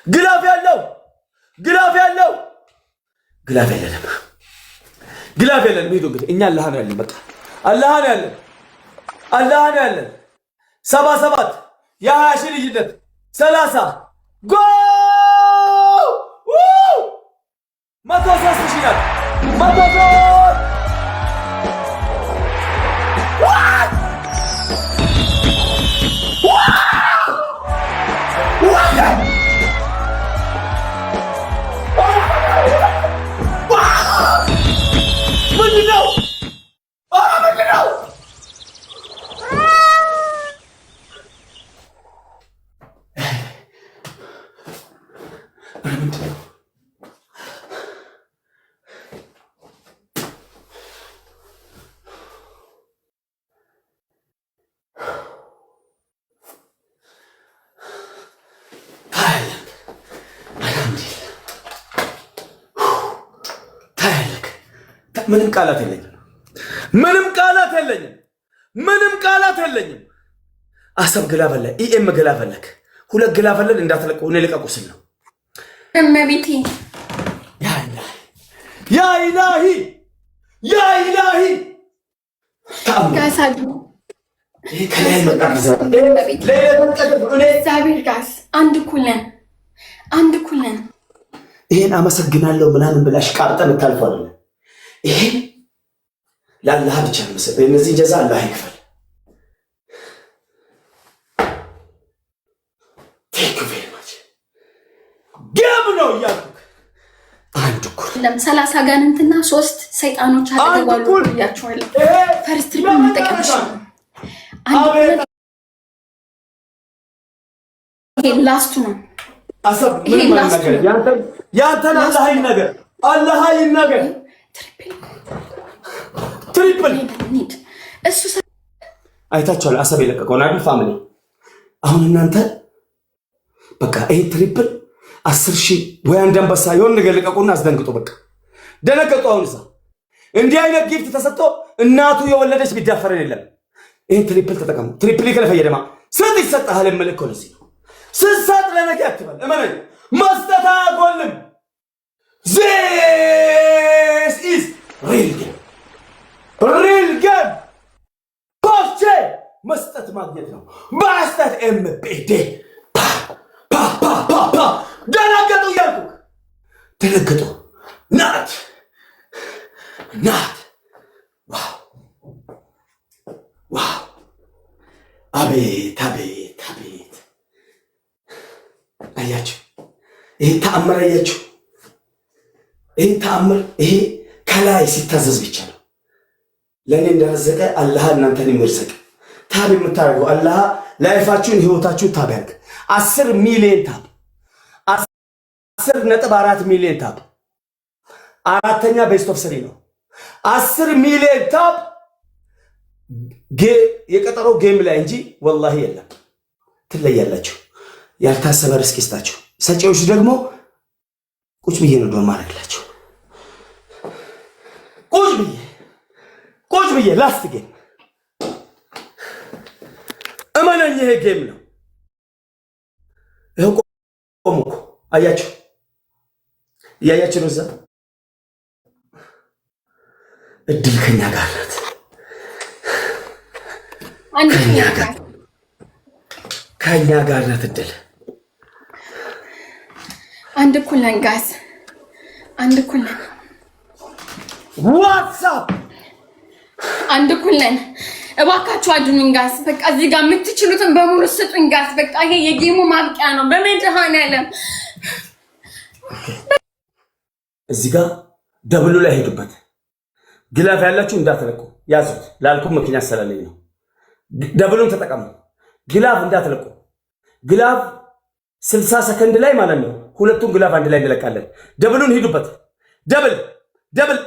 ግላፍ ያለው ግላፍ ያለው ግላፍ የለንም። ግላፍ የለንም። ሂዱ እንግዲህ እኛ አላህ ነው ያለን። በቃ አላህ ነው ያለን። አላህ ነው ያለን። 77 የ20 ሺህ ልዩነት 30 ጎ 103 ሺህ ናት 103 ምንም ቃላት የለኝም። ምንም ቃላት የለኝም። ምንም ቃላት የለኝም። አሰብ ግላ በለ ኢኤም ግላ በለክ ሁለት ግላ በለን እንዳትለቀው እኔ ልቀቁስል ነው እመቤቴ ያ ኢላሂ ያ ኢላሂ ጋሳዱ ከላይ መጣ እግዚአብሔር ጋስ አንድ ኩለን ይሄን አመሰግናለሁ ምናምን ብላሽ ቃርጠን ታልፏል። ይሄ ለአላህ ብቻ ነው መሰለኝ። እነዚህ ጀዛ አላህ ይክፈል። ቴንክ ዩ ቬሪ ማች ገብ ነው ያልኩ አንድ ኩል 30 ጋንንትና 3 ሰይጣኖች አጠገባሉ ያቻዋል። ፈርስት ሪፕ መጠቀምሽ አንድ ይሄ ላስቱ ነው። አሰብ ምን ማለት ነገር ያንተን አላህ ይናገር ትሪፕል እሱ አይታችኋል። አሰብ የለቀቀውን አይደል ፋሚሊ። አሁን እናንተ በቃ ይሄ ትሪፕል 10,000 ወይ አንድ አንበሳ የሆነ ነገር ለቀቁና አስደንግጡ። በቃ ደነገጡ። አሁን እዛ እንዲህ አይነት ጊፍት ተሰጥቶ እናቱ የወለደች ቢዳፈረን የለም። ይሄን ትሪፕል ተጠቀሙ። ትሪፕል ይከለፈ የደማ ስንት ይሰጣል መልኩ ነው ሲሉ ስንት ለነገ አትበል እመነኝ። መስጠት አያጎልም። This is real game. Real game. ቦቼ መስጠት ማግኘት ነው። መስጠት ኤምፒዲ ፓ ደነገጡ እያልኩ ደነገጡ። ናት ዋው አቤት አያችሁ። ይሄ ተአምር አያችሁ። ይሄ ተአምር ይሄ ከላይ ሲታዘዝ ብቻ ነው። ለኔ እንደረዘቀ አላህ እናንተን ይመርዘቅ። ታብ የምታደርገው አላህ ላይፋችሁን ህይወታችሁን ታብ ያርግ። 10 ሚሊዮን ታብ 10.4 ሚሊዮን ታብ አራተኛ ቤስት ኦፍ 3 ነው። 10 ሚሊዮን ታብ የቀጠሮ ጌም ላይ እንጂ ወላሂ የለም። ትለያላችሁ። ያልታሰበ ርስቅ ይስጣችሁ። ሰጪዎች ደግሞ ቁጭ ብዬ ነው ዶማ አረግላችሁ። ቁጭ ብዬ ላስት ጌም እመነኝ። ይሄ ጌም ነው። ይሄው ቆምኩ። አያችሁ እያያችሁ ነው። እዛ እድል ከኛ ጋር ናት። ከኛ ጋር ናት እድል። አንድ ኩለን ጋዝ አንድ ኩለን ዋትስአፕ አንድ ኩለን እባካችሁ አድኑኝ ጋዝ። በቃ እዚህ ጋር የምትችሉትን በሙሉ ስጡኝ ጋዝ። በቃ ይሄ የጌሙ ማብቂያ ነው። በመድኃኔዓለም እዚህ ጋር ደብሉ ላይ ሄዱበት። ግላፍ ያላችሁ እንዳትለቁ ያዙት። ላልኩም ምክንያት ስላለኝ ነው። ደብሉን ተጠቀሙ። ግላፍ እንዳትለቁ። ግላፍ 60 ሰከንድ ላይ ማለት ነው። ሁለቱም ግላፍ አንድ ላይ እንለቃለን። ደብሉን ሂዱበት። ደብል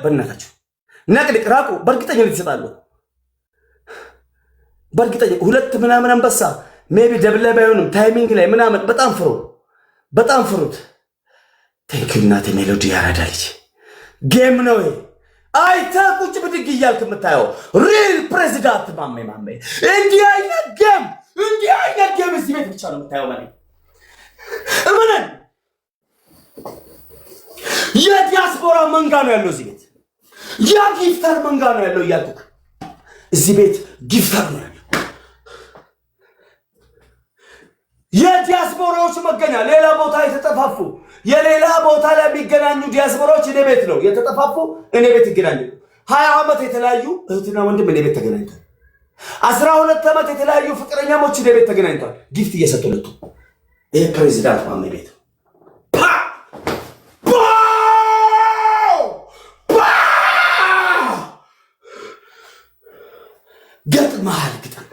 በእናታችሁ ነቅድቅ ራቁ። በእርግጠኝነት ይሰጣሉ። በእርግጠኝ ሁለት ምናምን አንበሳ ሜቢ ደብል ላይ ባይሆንም ታይሚንግ ላይ ምናምን በጣም ፍሩት። ቴንክ ዩ እናቴ ሜሎዲ ያራዳልች ጌም ነው ይሄ። አይተ ቁጭ ብድግ እያልክ የምታየው ሪል ፕሬዚዳንት ማሜ እንዲህ አይነት ጌም እዚህ ቤት ብቻ ነው የምታየው ማለት እመነን። የዲያስፖራ መንጋ ነው ያለው እዚህ ቤት። ያ ጊፍተር መንጋ ነው ያለው እያልኩ እዚህ ቤት ጊፍተር ነው ያለው። የዲያስፖራዎች መገኛ ሌላ ቦታ የተጠፋፉ የሌላ ቦታ ላይ የሚገናኙ ዲያስፖራዎች እኔ ቤት ነው የተጠፋፉ። እኔ ቤት ይገናኙ። 20 ዓመት የተለያዩ እህትና ወንድም እኔ ቤት ተገናኝቷል። 12 ዓመት የተለያዩ ፍቅረኛሞች እኔ ቤት ተገናኝቷል። ጊፍት እየሰጡልቱ ይሄ ፕሬዚዳንት ማሜ ቤት ገጥመሃል ግጠም።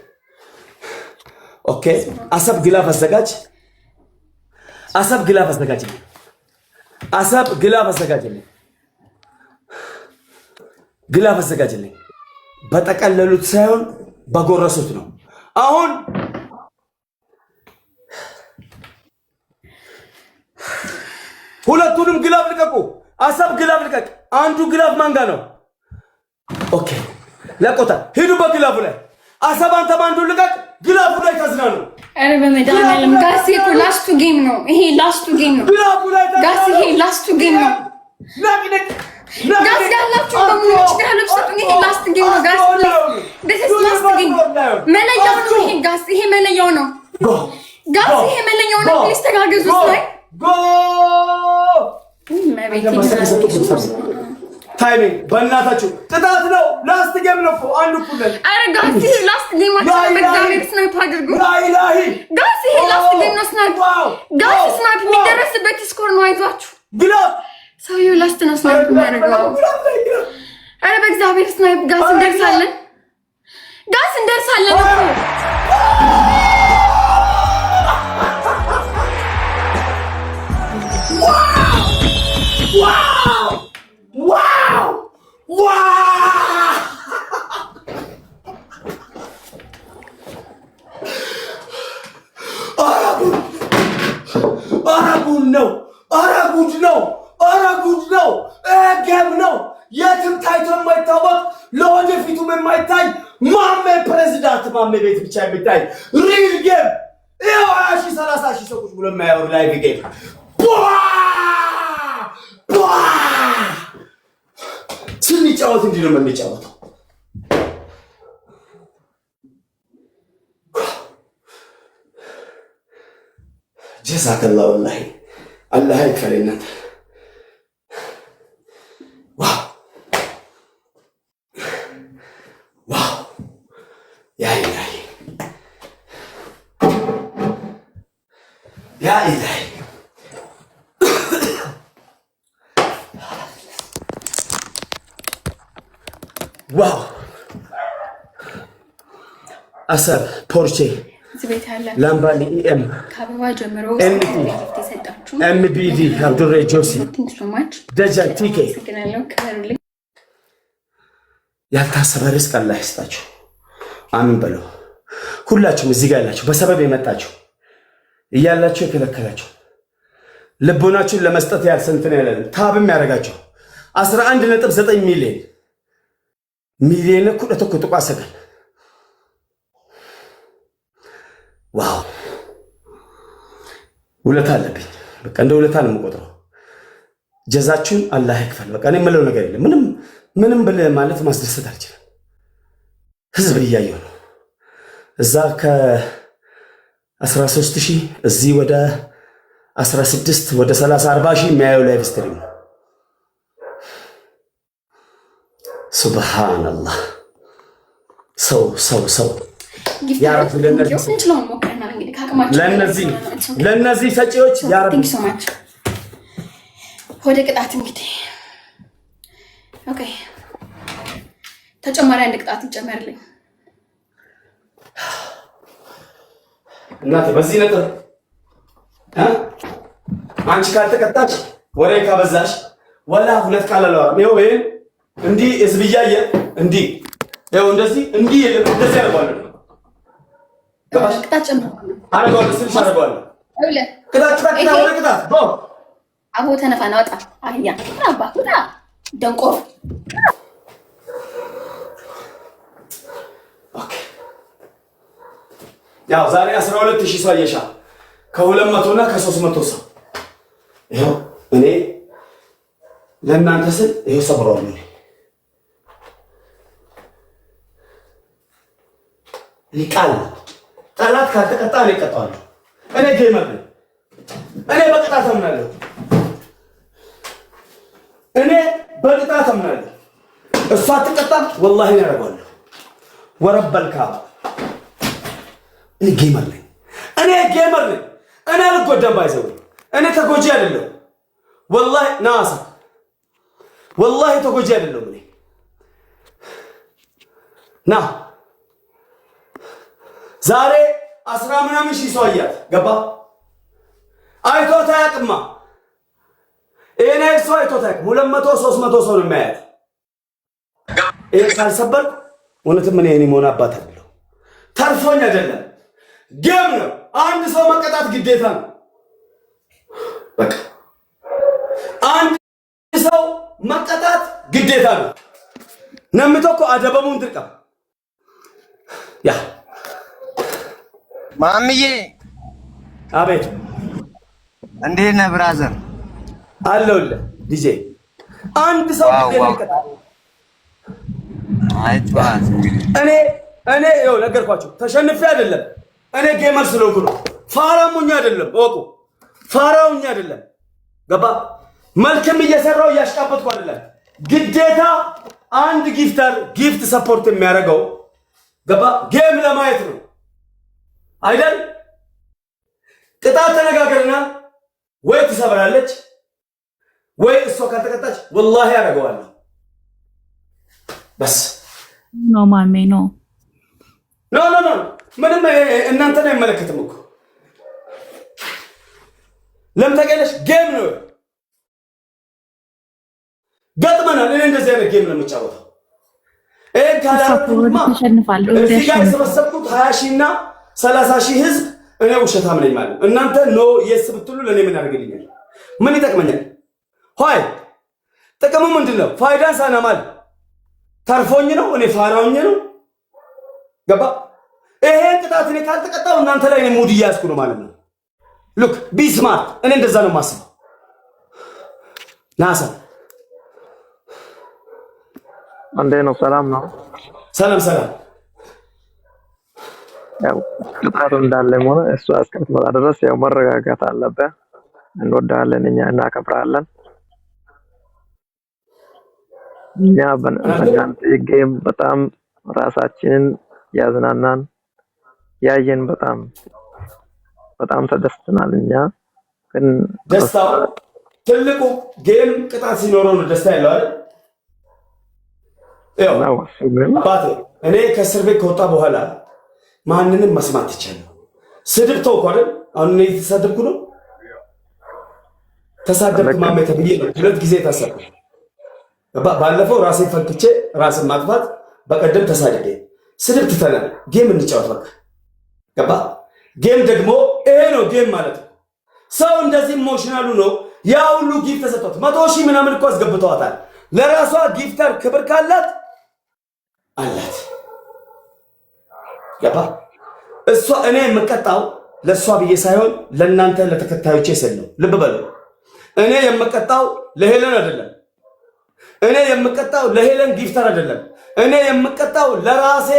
ኦኬ አሰብ ግላፍ አዘጋጅ። አሰብ ግላፍ አዘጋጅ። አሰብ ግላፍ አዘጋጅልኝ። ግላፍ አዘጋጅልኝ። በጠቀለሉት ሳይሆን በጎረሱት ነው። አሁን ሁለቱንም ግላፍ ልቀቁ። አሰብ ግላፍ ልቀቅ። አንዱ ግላፍ ማንጋ ነው? ኦኬ ለቆታ ሂዱ በግላፉ ላይ። አሰብ አንተም አንዱን ልቀቅ። ግላፉ ላይ ተዝናኑ። አረ በመድኃኒዓለም ጋስ እኮ ላስቱ ጌም ነው ይሄ። ላስቱ ጌም ነው ጋስ ይሄ ላስቱ ጌም ነው። ጋስ ያላችሁ በሙሉ ይችላል ሰጡኝ። ይሄ ላስት ጌም ነው ጋስ። this is last game መለያው ነው ይሄ ጋስ። ይሄ መለያው ነው ጋስ። ይሄ መለያው ነው። ፕሊስ ተጋገዙ። ላይ ጎ ታይሚንግ በእናታችሁ ቅጣት ነው። ላስት ጌም ነው እኮ አንዱ ኩለን። አረ ጋስ ይሄ ላስት ጌም አትበል። በእግዚአብሔር ስናይፕ አድርጉ ጋስ። ይሄ ላስት ጌም ነው። ስናይፕ ጋስ ስናይፕ የሚደረስበት ስኮር ነው። አይዟችሁ ግላፍ ሰውዬው ላስት ነው ስናይፕ የሚያደርገው። አረ በእግዚአብሔር ስናይፕ ጋስ እንደርሳለን። ጋስ እንደርሳለን እኮ ገም ነው። የትም ታይቶ የማይታወቅ ለወደፊቱም የማይታይ ማሜ ፕሬዚዳንት ማሜ ቤት ብቻ የሚታይ ሪል ጌም። ይኸው 20 ሺህ 30 ሺህ ሰው ቁጭ ብሎ የማያወሩ ላይቭ ጌም ስንጫወት እንዲህ ነው የምንጫወተው። ጀዛከላ ወላሂ አላህ ይክፈልናት። ዋው ዋው ያ ኢላሂ ያ ኢላሂ ዋው አሰብ ፖርቼ ላምባኒ ኢኤም ከአበባ ጀምሮ ኤምቢዲ አብዱሬ ጆሲ ደጀን ቲኬ ያልታሰበ ርስቅ አላህ ይስጣችሁ። አምን በለው። ሁላችሁም እዚህ ጋር ያላችሁ በሰበብ የመጣችሁ እያላችሁ የከለከላችሁ ልቦናችሁን ለመስጠት ያልሰንትን ያለን ታብም ያደረጋችሁ 11.9 ሚሊዮን ኩደተ ኩጥቋ ሰገን ዋው ውለታ አለብኝ። በቃ እንደ ውለታ ነው የምቆጥረው። ጀዛችሁን አላህ ይክፈል። በቃ እኔ የምለው ነገር የለም። ምንም ብለህ ማለት ማስደሰት አልችልም። ህዝብ እያየው ነው። እዛ ከ13000 እዚህ ወደ 16 ወደ 30 40 ሺህ የሚያየው ላይቭ ስትሪም ነው። ሱብሃንአላህ ሰው ያረፍ ለነዚህ ሰጪዎች ያረፍ ወደ ቅጣት እንግዲህ ኦኬ፣ ተጨማሪ አንድ ቅጣት ይጨመርልኝ እናቴ። በዚህ ነጥብ አንቺ ካልተቀጣች ወሬ ካበዛሽ ወላ ሁለት ቃል አላወራም። ይኸው ይሄን እንዲህ ህዝብ እያየ እንዲህ ይኸው እንደዚህ እንዲህ እንደዚህ ያደርጋሉ። ገባሽ? ቅጣት ጨምሮ አረጋለሁ ስልሽ አረጋለሁ። ቅጣት አቦ ተነፋና ወጣ አያ አባ ወጣ ደንቆር። ኦኬ ያው ዛሬ 12000 ሰው አየሻ ከ200 እና ከ300 ሰው ይኸው እኔ ለእናንተ ስል ይሄ ሰብሯል። ቃል ጠላት ካልተቀጣ እኔ እቀጣዋለሁ። እኔ ጌመር ነኝ። እኔ በቅጣት አምናለሁ። እኔ በቅጣት አምናለሁ። እሷ አትቀጣም። ወላሂ እኔ አደርገዋለሁ። ወረበል ካባ እኔ ጌመር ነኝ። እኔ ጌመር ነኝ። እኔ አልጎዳም። ባይዘው እኔ ተጎጂ አይደለሁም። ወላሂ ናሳ ወላሂ ተጎጂ አይደለሁም። እኔ ና ዛሬ 10 ምናምን ሺህ ሰው አያት ገባ አይቶት አያውቅማ። ይሄን ሰው አይቶት አያውቅም። 200 300 ሰው ነው የሚያያት። ይሄ ካልሰበርኩ እውነትም እኔ መሆን አባት አይደለሁ። ተርፎኝ አይደለም፣ ጌም ነው። አንድ ሰው መቀጣት ግዴታ ነው። በቃ አንድ ሰው መቀጣት ግዴታ ነው። ነምቶኮ አደበሙን ድርቃ ያ ማምዬ አቤት፣ እንዴት ነህ ብራዘር? አለሁልህ ዲጄ። አንድ ሰው ግዴታ አይቷት እኔ ይኸው ነገርኳችሁ። ተሸንፌ አይደለም። እኔ ጌመር ስለሆንኩ ነው። ፋራሙኛ አይደለም። ወቁ ፋራውኛ አይደለም። ገባ መልክም እየሰራው እያሽቃበጥኩ አይደለም። ግዴታ አንድ ጊፍተር ጊፍት ሰፖርት የሚያደርገው ገባ ጌም ለማየት ነው አይደል? ቅጣት ተነጋገርና ወይ ትሰብራለች ወይ እሷ ካልተቀጣች ወላሂ ያደርገዋለሁ። በስ ኖ ማሜ ኖ ምንም እናንተን አይመለከትም እኮ። ለምን ታውቂያለሽ? ጌም ነው ገጥመናል። እኔ እንደዚህ አይነት ጌም ነው የምጫወተው። ካላረኩማ እዚህ ጋር የሰበሰብኩት 20 ሺህ እና 30 ሺህ ህዝብ እኔ ውሸታም ነኝ ማለት ነው። እናንተ ኖ የስ ብትሉ ለእኔ ምን ያደርግልኛል? ምን ይጠቅመኛል? ሆይ ጥቅሙ ምንድን ነው? ፋይዳን ሳናማል ተርፎኝ ነው። እኔ ፋራውኝ ነው። ገባ ይሄን ቅጣት እኔ ካልተቀጣው እናንተ ላይ እኔ ሙድ እያያዝኩ ነው ማለት ነው። ሉክ ቢስማርት እኔ እንደዛ ነው የማስበው። ናሳ አንዴ ነው። ሰላም ነው። ሰላም። ያው ቅጣቱ እንዳለ ሆነ እሱ እስከምትመጣ ድረስ ያው መረጋጋት አለበት። እንወዳለን፣ እኛ እናከብራለን። እኛ በእናንተ ጌም በጣም ራሳችንን ያዝናናን ያየን በጣም ተደስተናል። እኛ ግን ደስታው ትልቁ ጌም ቅጣት ሲኖረው ነው ደስታ ያለው አይደል? እኔ ከእስር ቤት ከወጣ በኋላ ማንንም መስማት ትቻለሁ። ስድብ ተውኩ አይደል? አሁን እኔ የተሳደብኩ ነው። ተሳደብክ ማሜ ተብዬ 2 ጊዜ ታሰርኩ። ባለፈው ራሴን ፈንክቼ ራስን ማጥፋት፣ በቀደም ተሳድቤ። ስድብ ትተናል። ጌም እንጫወት በቃ ገባ። ጌም ደግሞ ይሄ ነው ጌም ማለት ነው። ሰው እንደዚህ ኢሞሽናሉ ነው። ያ ሁሉ ጊፍት ተሰጥቷት 100 ሺህ ምናምን እኮ አስገብተዋታል። ለራሷ ጊፍተር ክብር ካላት አላት ገባ። እሷ እኔ የምቀጣው ለእሷ ብዬ ሳይሆን ለእናንተ ለተከታዮቼ ስል ነው። ልብ በሉ። እኔ የምቀጣው ለሄለን አይደለም። እኔ የምቀጣው ለሄለን ጊፍተር አይደለም። እኔ የምቀጣው ለራሴ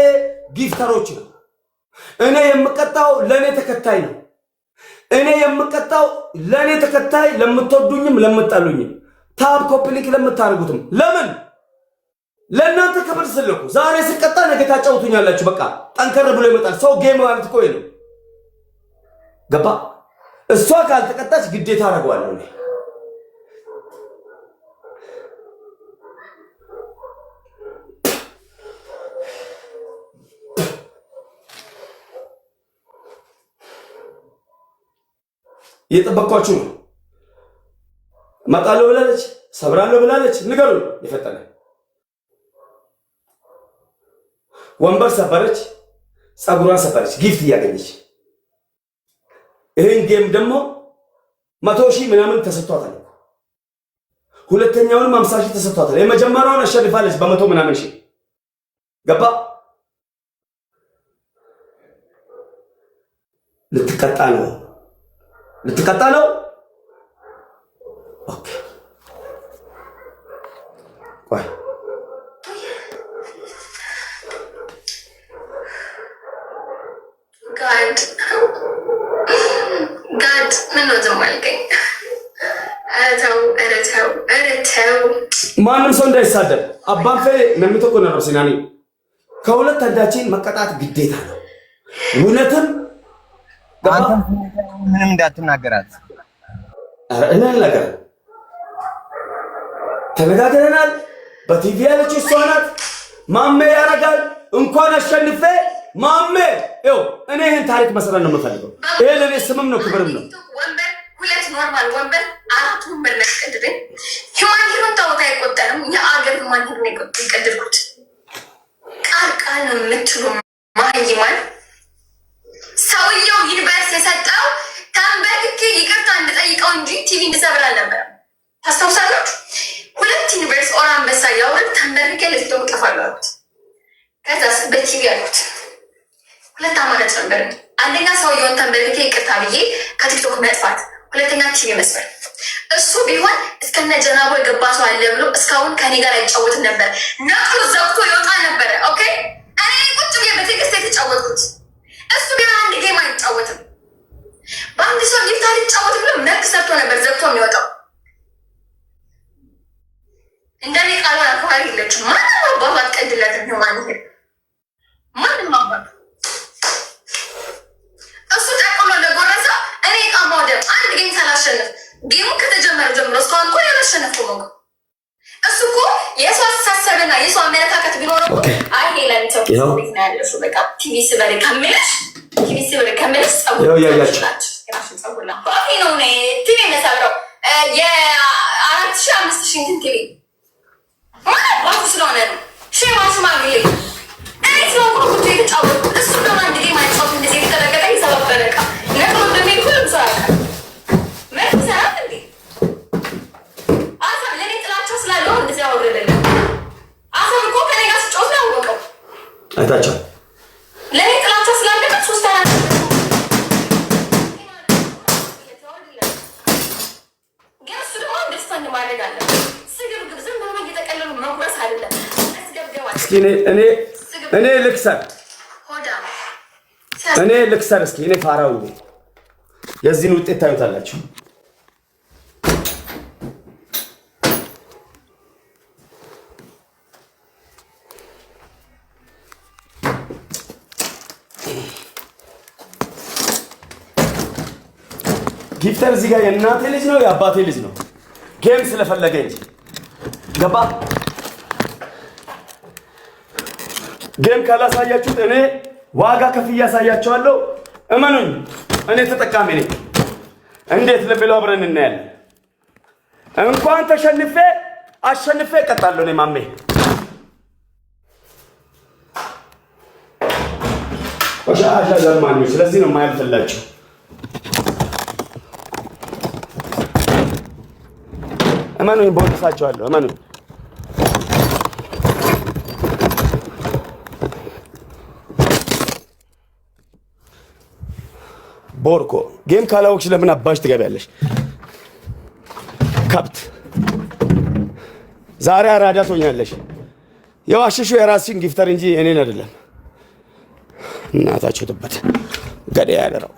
ጊፍተሮች ነው። እኔ የምቀጣው ለእኔ ተከታይ ነው። እኔ የምቀጣው ለእኔ ተከታይ ለምትወዱኝም ለምትጠሉኝም ታብ ኮፕሊክ ለምታደርጉትም ለምን ለእናንተ ክብር ስለኩ ዛሬ ስቀጣ ነገ ታጫውቱኛላችሁ። በቃ ጠንከር ብሎ ይመጣል ሰው። ጌም ማለት እኮ ነው ገባ። እሷ ካልተቀጣች ግዴታ አደርገዋለሁ እኔ። እየጠበቅኳችሁ ነው። እመጣለሁ ብላለች፣ ሰብራለሁ ብላለች። ንገሩ የፈጠነ ወንበር ሰበረች፣ ፀጉሯን ሰበረች፣ ጊፍት እያገኘች። ይህን ጌም ደግሞ 100 ሺህ ምናምን ተሰጥቷታል። ሁለተኛውንም 50 ሺህ ተሰጥቷታል። የመጀመሪያውን አሸንፋለች በ100 ምናምን ሺህ ገባ። ልትቀጣ ነው። ኦኬ ቆይ ጋድ ምን ነው ዘማልከኝ? ማንም ሰው እንዳይሳደብ አባንፌ ነምተኮ ነው ሲናኒ ከሁለት አንዳችን መቀጣት ግዴታ ነው። እውነትም ምንም እንዳትናገራት እኔ ነገር ተነጋግረናል። በቲቪ ያለች እሷ ናት። ማሜ ያረጋል እንኳን አሸንፌ ማሜ ይኸው እኔ ይህን ታሪክ መስራት ነው የምፈልገው። ይሄ ለእኔ ስምም ነው ክብርም ነው። ወንበር ሁለት ኖርማል ወንበር አራት ወንበር ያስቀድደኝ ሂማን ሂሩን ታወታ አይቆጠርም። የአገር ሂማን ሂሩን የቀድርኩት ቃል ነው የምትሉ ማይማን ሰውየው ዩኒቨርስ የሰጠው ተንበርክኬ ይቅርታ እንድጠይቀው እንጂ ቲቪ እንድሰብር አልነበረም። ታስታውሳላችሁ? ሁለት ዩኒቨርስ ኦር አንበሳ ያወርድ ተንበርክኬ ለቲክቶክ እጠፋለሁ አሉት። ከዛስ በቲቪ አሉት። ሁለት አማራጭ ነበር። አንደኛ ሰውየውን ተንበርክኬ ይቅርታ ብዬ ከቲክቶክ መጥፋት፣ ሁለተኛ ቲቪ መስበር። እሱ ቢሆን እስከነ ጀናቦ የገባ ሰው አለ ብሎ እስካሁን ከኔ ጋር አይጫወትም ነበር። ነቅሎ ዘግቶ ይወጣ ነበረ። ኦኬ እኔ ቁጭ ብዬ በቴክስት የተጫወትኩት እሱ ግን አንድ ጌም አይጫወትም። በአንድ ሰው ጊፍት አልጫወት ብሎ ነክ ሰርቶ ነበር ዘግቶ የሚወጣው። እንደኔ ቃሏን አክባሪ የለችም። ማንም አባቱ አትቀድለትም። ሂማን ሂር ማንም አባቱ እሱ ጠቅሎ ለጎረሰ እኔ ቃማው ደም አንድ ጌም ሳላሸንፍ ጌሙ ከተጀመረ ጀምሮ እስካሁን እኮ ያላሸነፍኩ ነው። እሱ እኮ የሰው አስተሳሰብና የሰው አመለካከት ቢኖረው አይ ሄለን ሰው ቤት ነው ያለሽ በቃ ቲቪ ስበሪ ከምልሽ ጸጉር ነው ቲቪ መሰብረው የ4500 ቲቪ ባቱ ስለሆነ ነው ሽማግሌ እኔ ስለሆንኩ ቁጭ የተጫወትኩት። እሱ ደግሞ አንድ ጌም አይጫወት እንደዚህ የተጠረቀጠ ይሰባበረ ዕቃ ነቅሎ እንደሚል ሁሉም ሰው ያውቃል። መርት ሰራት እንዴ አሰብ ለእኔ ጥላቸው ስላለው እንደዚህ አወረደለ። አሰብ እኮ ከኔ ጋር ስጫወት ነው ያወቀው። አይታቸው ለእኔ ጥላቸው ስላለበት ሶስት አራት ግን እሱ ደግሞ ደስታን ማድረግ አለበት። ስግብግብ ዝም ብሎ እየተቀለሉ መጉረስ አይደለም። እስኪ እኔ ልክሰር እስኪ እኔ ፋራው የዚህን ውጤት ታዩታላችሁ። ጊፍተር እዚህ ጋር የእናቴ ልጅ ነው የአባቴ ልጅ ነው። ጌም ስለፈለገ እንጂ ገባ። ጌም ካላሳያችሁት እኔ ዋጋ ከፍዬ ያሳያችኋለሁ። እመኑኝ እኔ ተጠቃሚ ነኝ። እንዴት ለብለው አብረን እናያለን። እንኳን አሸንፌ እቀጣለሁ። እኔ ማሜ ወሻሻ ዘርማኝ ስለዚህ ነው የማያልፍላችሁ። እመኑኝ ቦልሳችኋለሁ። እመኑኝ ቦርኮ ጌም ካላወቅሽ ለምን አባሽ ትገቢያለሽ? ከብት ዛሬ አራዳ ትሆኛለሽ። የዋሽሹ የራስሽን ጊፍተር እንጂ እኔን አይደለም። እናታችሁ ትበት ገደ ያደረው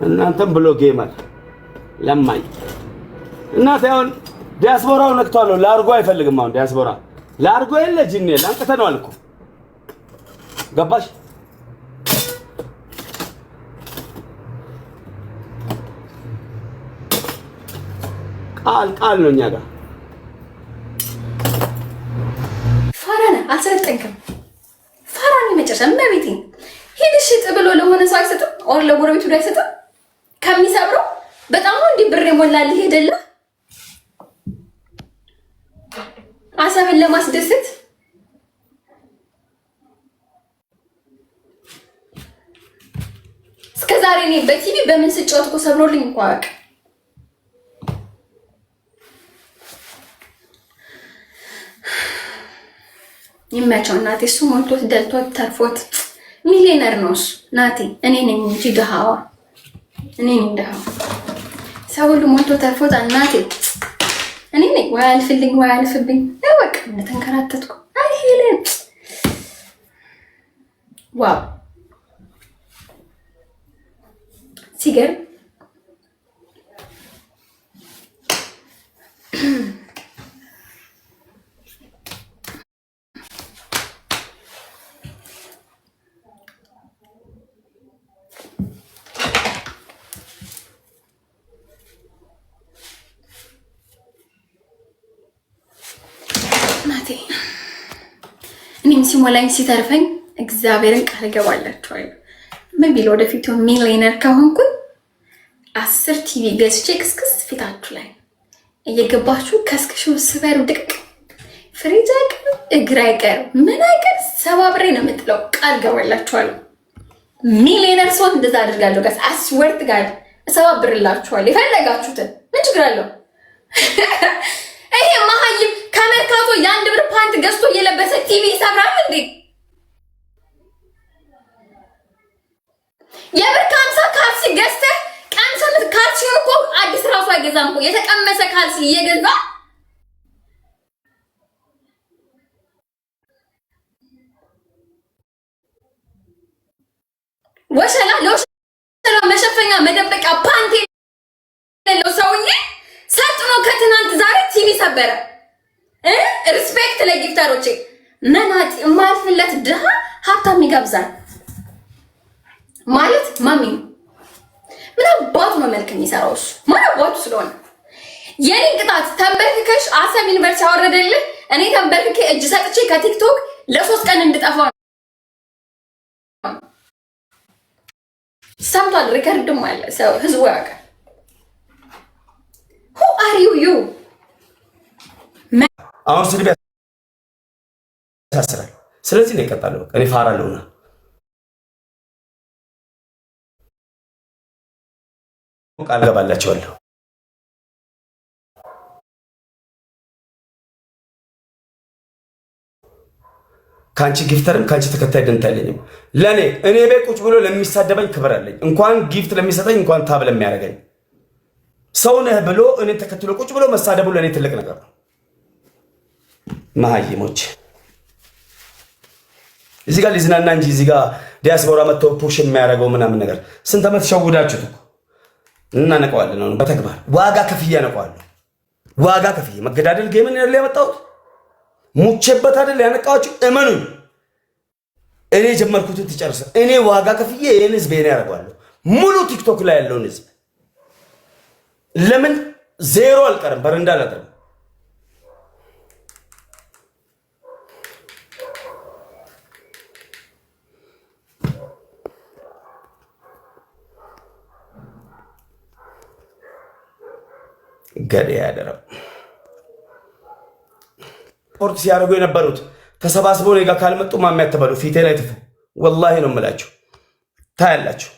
እናንተም ብሎ ጌመር ለማኝ እናት ያውን ዲያስፖራው ነክቷል። ላርጎ አይፈልግም። አሁን ዲያስፖራ ላርጎ የለ ጂኔ ላንቀተነዋል እኮ ገባሽ? ቃል ነው እኛ ጋር አልሰለጠንክም። ፋራኒ መጨረሻ መቤቴ ሄድ ሽጥ ብሎ ለሆነ ሰው አይሰጥም፣ ኦር ለጎረቤቱ አይሰጥም። ከሚሰብረው በጣም ነው እንዲህ ብር የሞላልህ ሄደልህ አሰብን ለማስደሰት። እስከዛሬ እኔ በቲቪ በምን ስጫወት እኮ ሰብሮልኝ እንኳን አውቅ። ይመቸው እናቴ። እሱ ሞልቶት ደልቶት ተርፎት ሚሊዮነር ነው እሱ። ናቴ እኔ ነኝ እንጂ ድሃዋ እኔ ነኝ ድሃዋ። ሰው ሁሉ ሞልቶ ተርፎት እናቴ እኔ ነኝ። ወይ አልፍልኝ ወይ አልፍብኝ በቃ እንደተንከራተትኩ። አይ ሄለን ዋው ሲገርም ናቴ እኔም ሲሞላኝ ሲተርፈኝ እግዚአብሔርን ቃል ገባላችኋለሁ። ምን ቢል ወደፊት ሚሊዮነር ከሆንኩኝ 10 ቲቪ ገዝቼ ክስክስ ፊታችሁ ላይ እየገባችሁ ከስክሹ ስበሩ ድቅቅ። ፍሪጅ አይቀር እግር አይቀር ምን አይቀር ሰባብሬ ነው የምጥለው። ቃል ገባላችኋለሁ። ሚሊዮነር ሰውን እንደዛ አድርጋለሁ። ጋስ አስወርት ጋር እሰባብርላችኋለሁ። የፈለጋችሁትን ምን ችግር አለው? ይሄ መሀይም ከመርካቶ የአንድ ብር ፓንት ገዝቶ እየለበሰ ቲቪ ይሰብራል እንዴ? የብር 50 ካልሲ ገዝተህ ቀምሰህ ካልሲውን እኮ አዲስ ራሱ አይገዛም እኮ የተቀመሰ ካልሲ እየገዛ ወሸላ መሸፈኛ መደበቂያ ፓንት የሌለው ሰውዬ ሰጥኖ ከትናንት ዛሬ ቲቪ ሰበረ። ሪስፔክት ለጊፍተሮቼ። መናጢ የማያልፍለት ድሃ ሀብታም ይጋብዛል ማለት ማሚ ምን አባቱ ነው መልክ የሚሰራው እሱ ማን አባቱ ስለሆነ የኔ ቅጣት ተንበርክከሽ አሰብ ዩኒቨርሲቲ አወረደልህ። እኔ ተንበርክኬ እጅ ሰጥቼ ከቲክቶክ ለ3 ቀን እንድጠፋ ሰምቷል። ሪከርድም አለ ሰው ህዝቡ ያውቃል። who are you አሁን ስድብ ያሳስራል። ስለዚህ ነው ይቀጣሉ። እኔ ፋራለሁና ቃል ገባላችኋለሁ። ካንቺ ጊፍተርም ካንቺ ተከታይ ደንታ የለኝም። ለኔ እኔ ቤት ቁጭ ብሎ ለሚሳደበኝ ክብር አለኝ። እንኳን ጊፍት ለሚሰጠኝ እንኳን ታብ ለሚያደርገኝ ሰው ነህ ብሎ እኔ ተከትሎ ቁጭ ብሎ መሳደቡ ለኔ ትልቅ ነገር ነው። መሀይሞች እዚህ ጋር ሊዝናና እንጂ እዚህ ጋር ዲያስፖራ መጥቶ ፑሽ የሚያደርገው ምናምን ነገር ስንት ዓመት ሸውዳችሁት እኮ እናነቀዋለን። ነው በተግባር ዋጋ ከፍዬ አነቀዋለሁ። ዋጋ ከፍዬ መገዳደል ጌምን ያለ ያመጣሁት ሙቼበት አይደል ያነቃችሁ። እመኑኝ እኔ ጀመርኩትን ትጨርሰ እኔ ዋጋ ከፍዬ ይሄን ህዝብ እኔ ያደርጋለሁ። ሙሉ ቲክቶክ ላይ ያለውን ህዝብ ለምን ዜሮ አልቀርም በረንዳ አላደርም። ገዴ ያደረው ፖርት ሲያደርጉ የነበሩት ተሰባስበው እኔ ጋር ካልመጡ ማሚያ ተባሉ። ፊቴ ላይ ትፉ ወላሂ ነው የምላችሁ። ታያላችሁ።